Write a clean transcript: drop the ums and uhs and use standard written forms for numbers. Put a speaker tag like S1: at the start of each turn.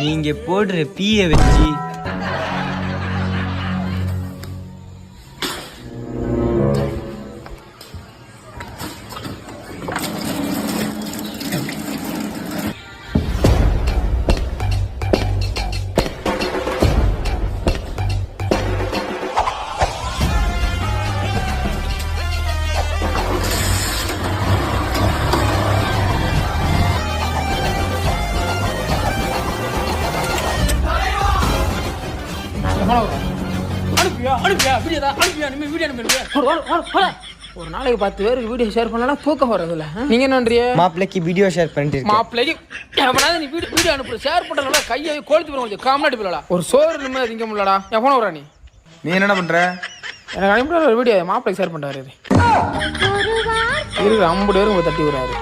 S1: நீங்க போடுற பீய வச்சு
S2: ஒரு நாளைக்கு 10 பேருக்கு வீடியோ ஷேர் பண்ணலாம் தூக்கம் வரதில்ல. நீங்க என்னன்றீங்க?
S1: மாப்பிள்ளைக்கு வீடியோ ஷேர் பண்ணிட்டு
S2: மாப்பிள்ளைக்கு நீ வீடியோ அனுப்புற ஷேர் பண்ணல கையை கோழித்து போய் காமெடி போலடா. ஒரு சோறு நிம்மதி திங்க முடியலடா. எவன வரா நீ என்ன பண்ற? எனக்கு அனுப்புற ஒரு வீடியோ மாப்பிள்ளைக்கு ஷேர் பண்றாரு. இருக்கு 50 பேருக்கு தட்டி விடுறாரு.